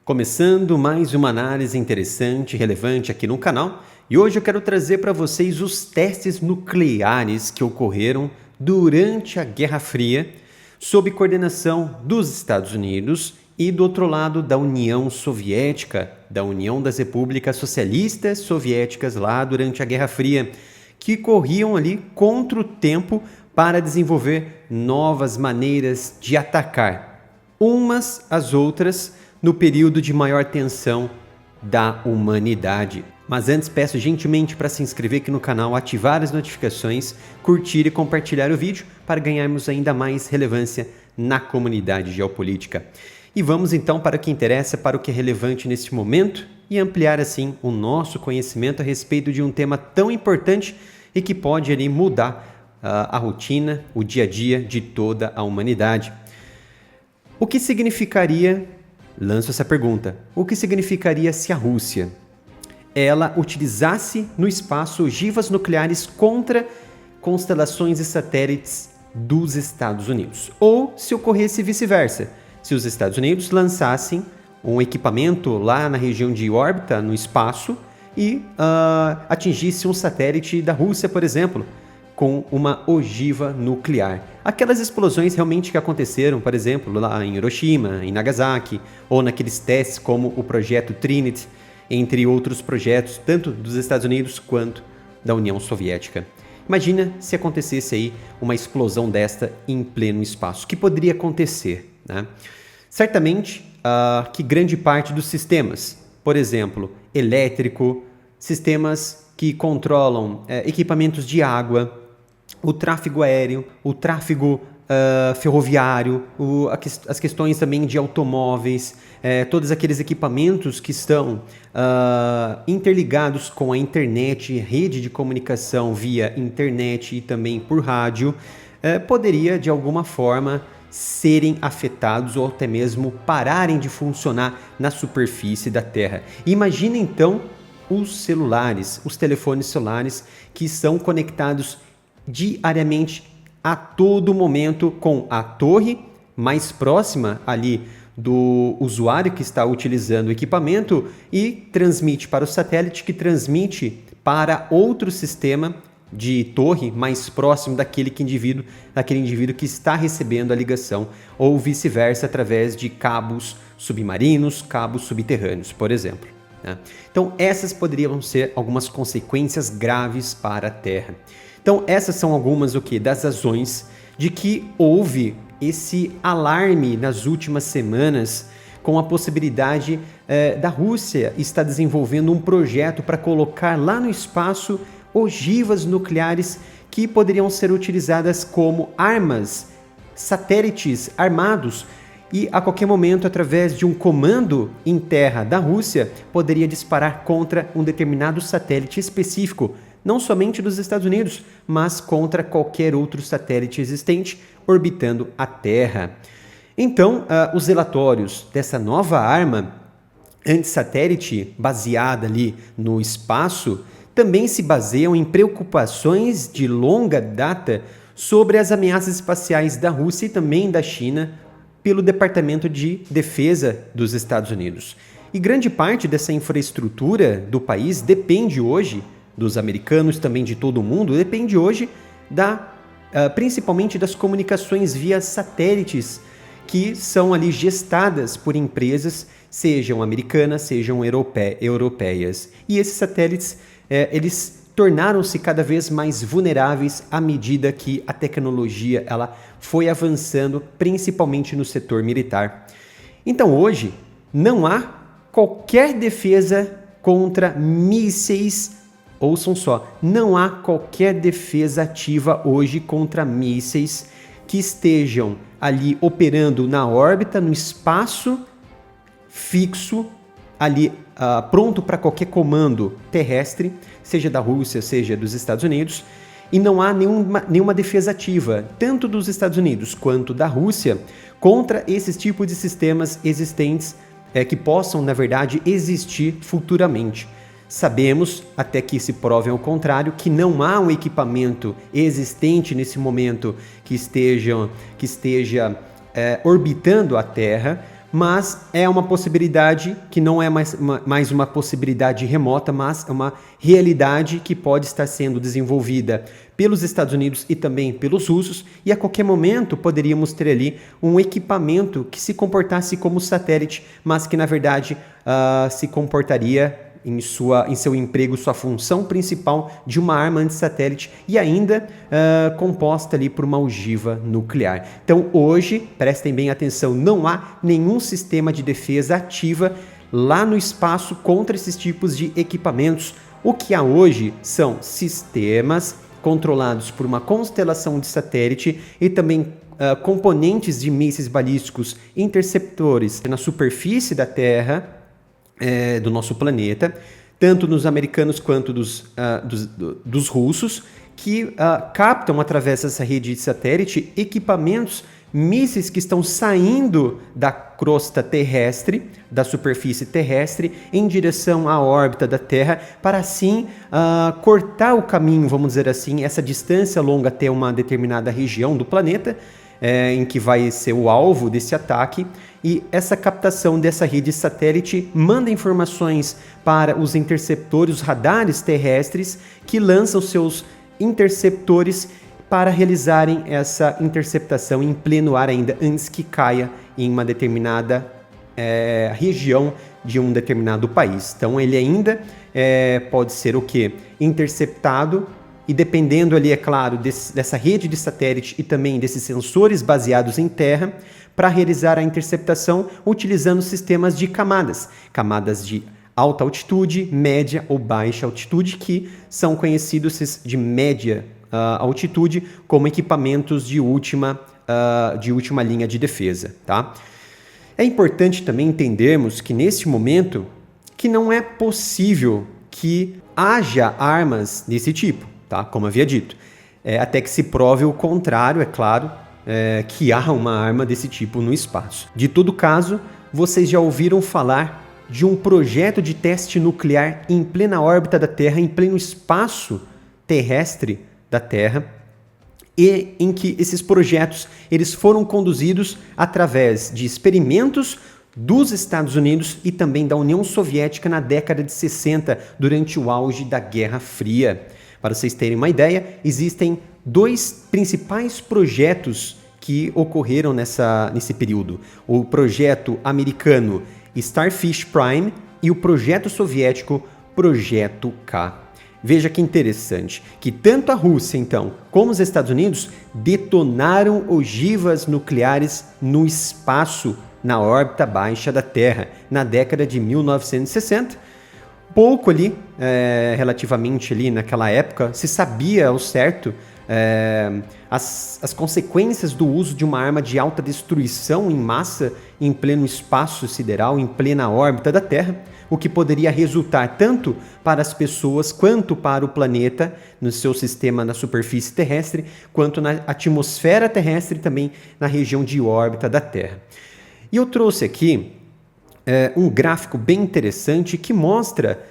Começando mais uma análise interessante e relevante aqui no canal, e hoje eu quero trazer para vocês os testes nucleares que ocorreram durante a Guerra Fria, sob coordenação dos Estados Unidos e do outro lado da União Soviética, da União das Repúblicas Socialistas Soviéticas lá durante a Guerra Fria, que corriam ali contra o tempo para desenvolver novas maneiras de atacar umas às outras no período de maior tensão da humanidade. Mas antes peço gentilmente para se inscrever aqui no canal, ativar as notificações, curtir e compartilhar o vídeo para ganharmos ainda mais relevância na comunidade geopolítica. E vamos então para o que interessa, para o que é relevante neste momento e ampliar assim o nosso conhecimento a respeito de um tema tão importante e que pode ali mudar a rotina, o dia a dia de toda a humanidade. O que significaria, lanço essa pergunta, o que significaria se a Rússia ela utilizasse no espaço ogivas nucleares contra constelações e satélites dos Estados Unidos? Ou se ocorresse vice-versa, se os Estados Unidos lançassem um equipamento lá na região de órbita, no espaço, e atingisse um satélite da Rússia, por exemplo, com uma ogiva nuclear. Aquelas explosões realmente que aconteceram, por exemplo, lá em Hiroshima, em Nagasaki, ou naqueles testes como o projeto Trinity, entre outros projetos, tanto dos Estados Unidos quanto da União Soviética. Imagina se acontecesse aí uma explosão desta em pleno espaço. O que poderia acontecer, né? Certamente que grande parte dos sistemas, por exemplo, elétrico, sistemas que controlam equipamentos de água, o tráfego aéreo, o tráfego ferroviário, as questões também de automóveis, todos aqueles equipamentos que estão interligados com a internet, rede de comunicação via internet e também por rádio, poderia de alguma forma serem afetados ou até mesmo pararem de funcionar na superfície da Terra. Imagina então os celulares, os telefones celulares que são conectados diariamente a todo momento com a torre mais próxima ali do usuário que está utilizando o equipamento e transmite para o satélite, que transmite para outro sistema de torre mais próximo daquele indivíduo que está recebendo a ligação, ou vice-versa, através de cabos submarinos, cabos subterrâneos, por exemplo, né? Então essas poderiam ser algumas consequências graves para a Terra. Então essas são algumas das razões de que houve esse alarme nas últimas semanas com a possibilidade da Rússia estar desenvolvendo um projeto para colocar lá no espaço ogivas nucleares que poderiam ser utilizadas como armas, satélites armados, e a qualquer momento, através de um comando em terra da Rússia, poderia disparar contra um determinado satélite específico, não somente dos Estados Unidos, mas contra qualquer outro satélite existente orbitando a Terra. Então, os relatórios dessa nova arma antissatélite baseada ali no espaço também se baseiam em preocupações de longa data sobre as ameaças espaciais da Rússia e também da China pelo Departamento de Defesa dos Estados Unidos. E grande parte dessa infraestrutura do país depende hoje dos americanos, também de todo o mundo, depende hoje principalmente das comunicações via satélites que são ali gestadas por empresas, sejam americanas, sejam europeias. E esses satélites, eles tornaram-se cada vez mais vulneráveis à medida que a tecnologia ela foi avançando, principalmente no setor militar. Então hoje não há qualquer defesa contra mísseis. Ouçam só, não há qualquer defesa ativa hoje contra mísseis que estejam ali operando na órbita, no espaço fixo, ali pronto para qualquer comando terrestre, seja da Rússia, seja dos Estados Unidos, e não há nenhuma defesa ativa, tanto dos Estados Unidos quanto da Rússia, contra esses tipos de sistemas existentes que possam, na verdade, existir futuramente. Sabemos, até que se prove ao contrário, que não há um equipamento existente nesse momento que esteja orbitando a Terra mas é uma possibilidade que não é mais uma possibilidade remota, mas é uma realidade que pode estar sendo desenvolvida pelos Estados Unidos e também pelos russos, e a qualquer momento poderíamos ter ali um equipamento que se comportasse como satélite, mas que na verdade se comportaria em seu emprego, sua função principal de uma arma antissatélite e ainda composta ali por uma ogiva nuclear. Então hoje, prestem bem atenção, não há nenhum sistema de defesa ativa lá no espaço contra esses tipos de equipamentos. O que há hoje são sistemas controlados por uma constelação de satélite e também componentes de mísseis balísticos interceptores na superfície da Terra, do nosso planeta, tanto dos americanos quanto dos russos, que captam através dessa rede de satélite equipamentos, mísseis que estão saindo da crosta terrestre, da superfície terrestre, em direção à órbita da Terra, para assim cortar o caminho, vamos dizer assim, essa distância longa até uma determinada região do planeta, em que vai ser o alvo desse ataque, e essa captação dessa rede satélite manda informações para os interceptores, os radares terrestres, que lançam seus interceptores para realizarem essa interceptação em pleno ar ainda, antes que caia em uma determinada região de um determinado país. Então ele ainda pode ser o quê? Interceptado, e dependendo ali, é claro, dessa rede de satélite e também desses sensores baseados em terra, para realizar a interceptação utilizando sistemas de camadas de alta altitude, média ou baixa altitude, que são conhecidos de média altitude como equipamentos de última linha de defesa, tá? É importante também entendermos que neste momento que não é possível que haja armas desse tipo, tá? Como havia dito, até que se prove o contrário, é claro, que há uma arma desse tipo no espaço. De todo caso, vocês já ouviram falar de um projeto de teste nuclear em plena órbita da Terra, em pleno espaço terrestre da Terra, e em que esses projetos eles foram conduzidos através de experimentos dos Estados Unidos e também da União Soviética na década de 60, durante o auge da Guerra Fria. Para vocês terem uma ideia, existem dois principais projetos que ocorreram nesse período. O projeto americano Starfish Prime e o projeto soviético Projeto K. Veja que interessante, que tanto a Rússia, então, como os Estados Unidos detonaram ogivas nucleares no espaço, na órbita baixa da Terra, na década de 1960, pouco ali, relativamente ali naquela época, se sabia ao certo as consequências do uso de uma arma de alta destruição em massa em pleno espaço sideral, em plena órbita da Terra, o que poderia resultar tanto para as pessoas quanto para o planeta, no seu sistema na superfície terrestre, quanto na atmosfera terrestre e também na região de órbita da Terra. E eu trouxe aqui um gráfico bem interessante que mostra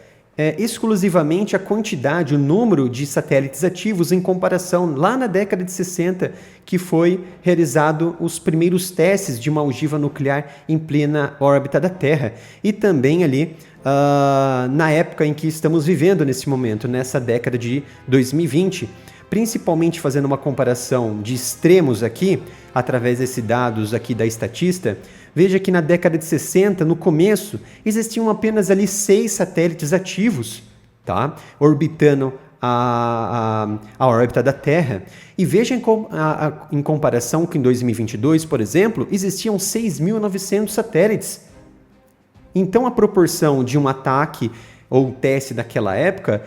exclusivamente a quantidade, o número de satélites ativos em comparação lá na década de 60, que foi realizado os primeiros testes de uma ogiva nuclear em plena órbita da Terra. E também ali na época em que estamos vivendo nesse momento, nessa década de 2020, principalmente fazendo uma comparação de extremos aqui, através desses dados aqui da Statista. Veja que na década de 60, no começo, existiam apenas ali 6 satélites ativos, tá? Orbitando a órbita da Terra. E veja em comparação que em 2022, por exemplo, existiam 6.900 satélites. Então a proporção de um ataque ou teste daquela época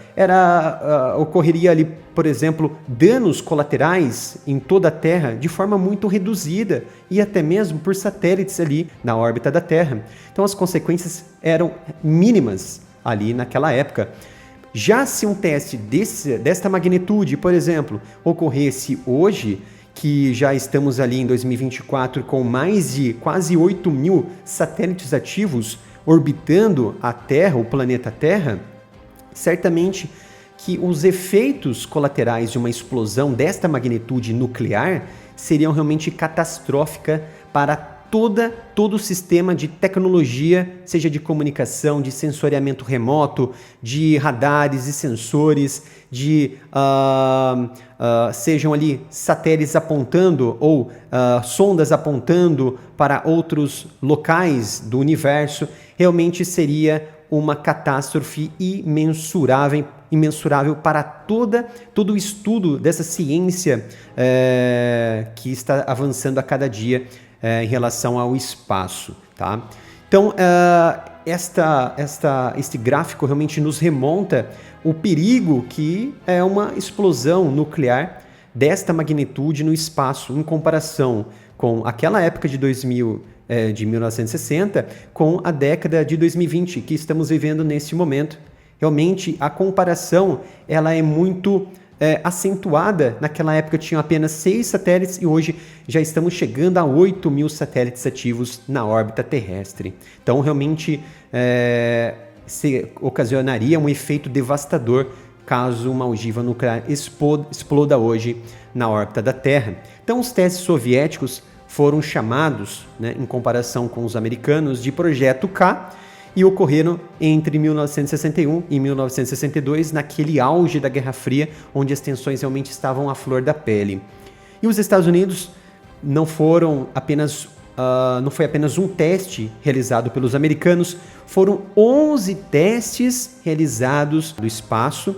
ocorreria ali, por exemplo, danos colaterais em toda a Terra de forma muito reduzida e até mesmo por satélites ali na órbita da Terra. Então as consequências eram mínimas ali naquela época. Já se um teste desta magnitude, por exemplo, ocorresse hoje, que já estamos ali em 2024 com mais de quase 8.000 satélites ativos orbitando a Terra, o planeta Terra, certamente que os efeitos colaterais de uma explosão desta magnitude nuclear seriam realmente catastróficas para todo o sistema de tecnologia, seja de comunicação, de sensoriamento remoto, de radares e sensores, sejam ali satélites apontando ou sondas apontando para outros locais do universo, realmente seria uma catástrofe imensurável para todo o estudo dessa ciência que está avançando a cada dia em relação ao espaço, tá? Então, este gráfico realmente nos remonta o perigo que é uma explosão nuclear desta magnitude no espaço, em comparação com aquela época de 1960, com a década de 2020, que estamos vivendo nesse momento. Realmente, a comparação ela é muito acentuada. Naquela época tinham apenas 6 satélites e hoje já estamos chegando a 8.000 satélites ativos na órbita terrestre. Então, realmente, se ocasionaria um efeito devastador caso uma ogiva nuclear exploda hoje na órbita da Terra. Então, os testes soviéticos foram chamados, em comparação com os americanos, de Projeto K, e ocorreram entre 1961 e 1962, naquele auge da Guerra Fria, onde as tensões realmente estavam à flor da pele. E os Estados Unidos não foi apenas um teste realizado pelos americanos, foram 11 testes realizados no espaço,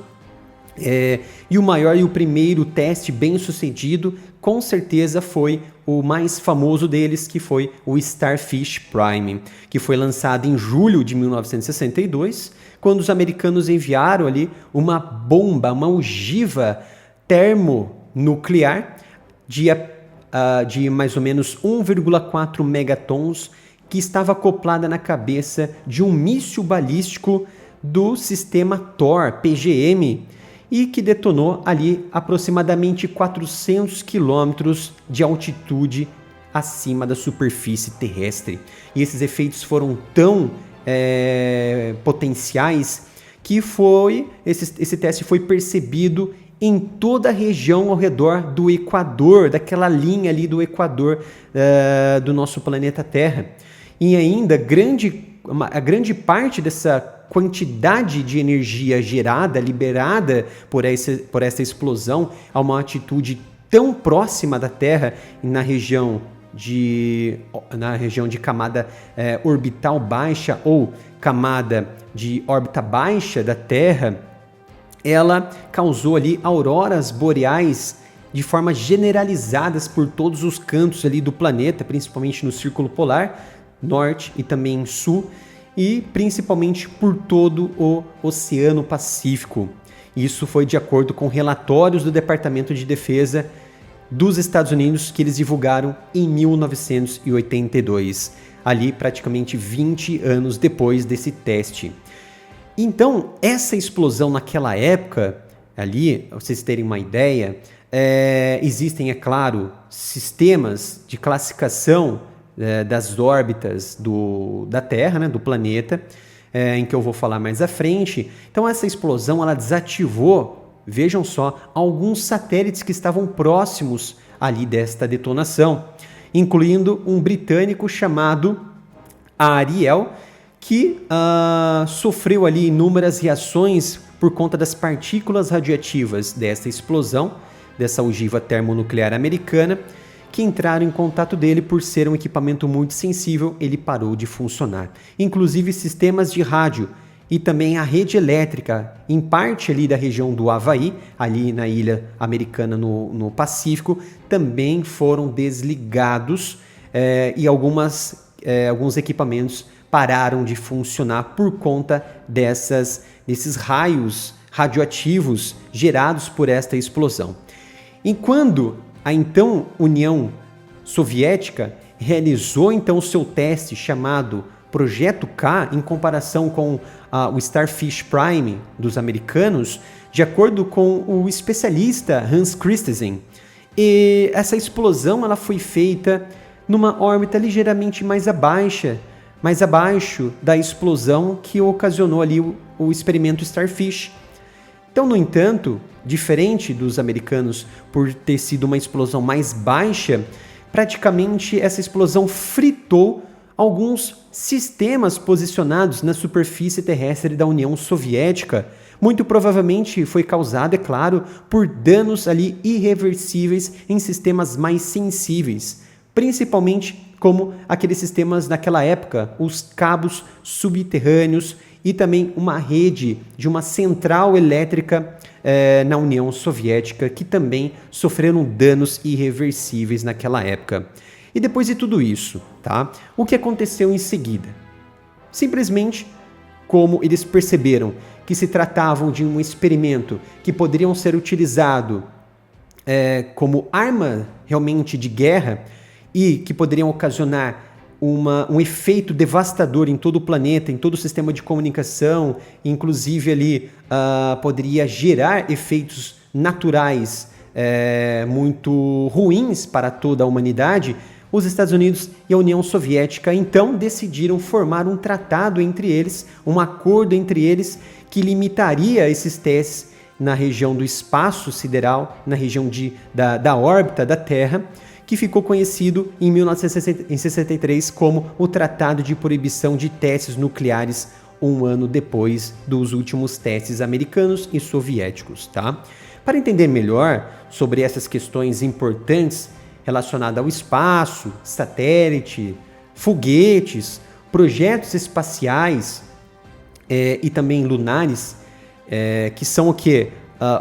e o maior e o primeiro teste bem sucedido, com certeza foi o mais famoso deles, que foi o Starfish Prime, que foi lançado em julho de 1962, quando os americanos enviaram ali uma bomba, uma ogiva termonuclear de mais ou menos 1,4 megatons, que estava acoplada na cabeça de um míssil balístico do sistema Thor, PGM, e que detonou ali aproximadamente 400 quilômetros de altitude acima da superfície terrestre. E esses efeitos foram tão potenciais que esse teste foi percebido em toda a região ao redor do Equador, daquela linha ali do Equador do nosso planeta Terra. E ainda a grande parte dessa quantidade de energia gerada, liberada por essa explosão a uma altitude tão próxima da Terra, na região de camada orbital baixa ou camada de órbita baixa da Terra, ela causou ali auroras boreais de forma generalizadas por todos os cantos ali do planeta, principalmente no Círculo Polar Norte e também Sul, e principalmente por todo o Oceano Pacífico. Isso foi de acordo com relatórios do Departamento de Defesa dos Estados Unidos, que eles divulgaram em 1982, ali praticamente 20 anos depois desse teste. Então, essa explosão naquela época, ali, pra vocês terem uma ideia, existem, é claro, sistemas de classificação das órbitas da Terra, do planeta, em que eu vou falar mais à frente. Então essa explosão ela desativou, vejam só, alguns satélites que estavam próximos ali desta detonação, incluindo um britânico chamado Ariel, que sofreu ali inúmeras reações por conta das partículas radioativas dessa explosão, dessa ogiva termonuclear americana, que entraram em contato dele. Por ser um equipamento muito sensível, ele parou de funcionar. Inclusive sistemas de rádio e também a rede elétrica, em parte ali da região do Havaí, ali na ilha americana no Pacífico, também foram desligados e alguns equipamentos pararam de funcionar por conta desses raios radioativos gerados por esta explosão. E quando a então União Soviética realizou então o seu teste chamado Projeto K, em comparação com o Starfish Prime dos americanos, de acordo com o especialista Hans Christensen, e essa explosão ela foi feita numa órbita ligeiramente mais abaixo da explosão que ocasionou ali o experimento Starfish. Então, no entanto, diferente dos americanos por ter sido uma explosão mais baixa, praticamente essa explosão fritou alguns sistemas posicionados na superfície terrestre da União Soviética. Muito provavelmente foi causado, é claro, por danos ali irreversíveis em sistemas mais sensíveis, principalmente como aqueles sistemas naquela época, os cabos subterrâneos e também uma rede de uma central elétrica na União Soviética, que também sofreram danos irreversíveis naquela época. E depois de tudo isso, tá? O que aconteceu em seguida? Simplesmente, como eles perceberam que se tratavam de um experimento que poderiam ser utilizado como arma realmente de guerra e que poderiam ocasionar um efeito devastador em todo o planeta, em todo o sistema de comunicação, inclusive ali poderia gerar efeitos naturais muito ruins para toda a humanidade. Os Estados Unidos e a União Soviética então decidiram formar um tratado entre eles, um acordo entre eles que limitaria esses testes na região do espaço sideral, na região da órbita da Terra, que ficou conhecido em 1963 como o Tratado de Proibição de Testes Nucleares, um ano depois dos últimos testes americanos e soviéticos, tá? Para entender melhor sobre essas questões importantes relacionadas ao espaço, satélite, foguetes, projetos espaciais e também lunares, que são o quê?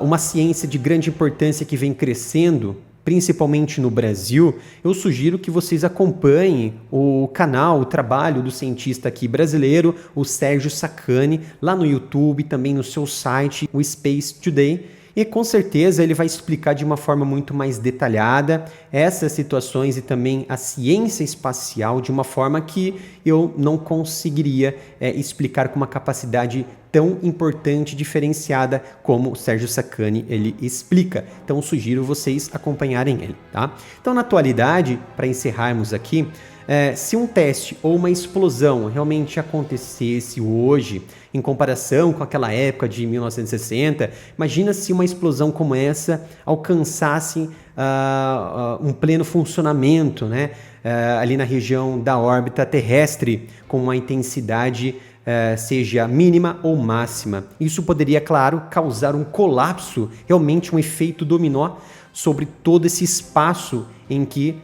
Uma ciência de grande importância que vem crescendo, principalmente no Brasil, eu sugiro que vocês acompanhem o canal, o trabalho do cientista aqui brasileiro, o Sérgio Sacani, lá no YouTube, também no seu site, o Space Today. E com certeza ele vai explicar de uma forma muito mais detalhada essas situações e também a ciência espacial de uma forma que eu não conseguiria explicar com uma capacidade tão importante, diferenciada como o Sérgio Sacani ele explica. Então sugiro vocês acompanharem ele, tá? Então na atualidade, para encerrarmos aqui, se um teste ou uma explosão realmente acontecesse hoje, em comparação com aquela época de 1960, imagina se uma explosão como essa alcançasse um pleno funcionamento, né? Ali na região da órbita terrestre, com uma intensidade seja mínima ou máxima. Isso poderia, claro, causar um colapso, realmente um efeito dominó sobre todo esse espaço em que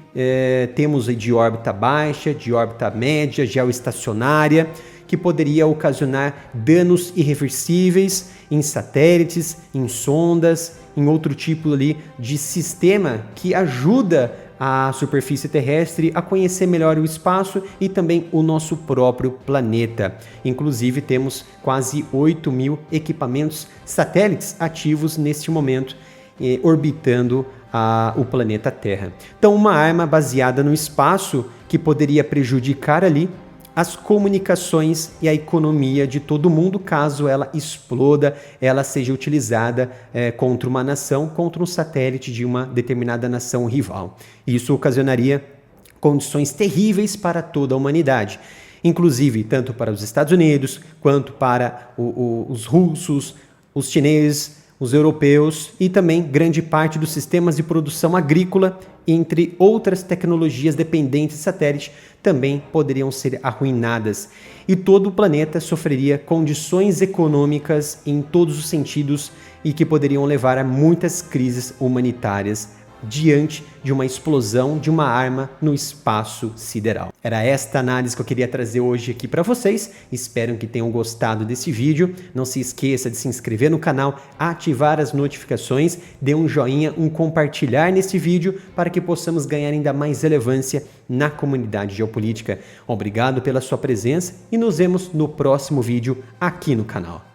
temos de órbita baixa, de órbita média, geoestacionária, que poderia ocasionar danos irreversíveis em satélites, em sondas, em outro tipo ali de sistema que ajuda a superfície terrestre a conhecer melhor o espaço e também o nosso próprio planeta. Inclusive temos quase 8.000 equipamentos satélites ativos neste momento, orbitando o planeta Terra. Então uma arma baseada no espaço que poderia prejudicar ali as comunicações e a economia de todo mundo, caso ela exploda, ela seja utilizada contra uma nação, contra um satélite de uma determinada nação rival. Isso ocasionaria condições terríveis para toda a humanidade, inclusive tanto para os Estados Unidos, quanto para os russos, os chineses, os europeus e também grande parte dos sistemas de produção agrícola, entre outras tecnologias dependentes de satélite, também poderiam ser arruinadas. E todo o planeta sofreria condições econômicas em todos os sentidos e que poderiam levar a muitas crises humanitárias diante de uma explosão de uma arma no espaço sideral. Era esta análise que eu queria trazer hoje aqui para vocês. Espero que tenham gostado desse vídeo. Não se esqueça de se inscrever no canal, ativar as notificações, dê um joinha, um compartilhar nesse vídeo para que possamos ganhar ainda mais relevância na comunidade geopolítica. Obrigado pela sua presença e nos vemos no próximo vídeo aqui no canal.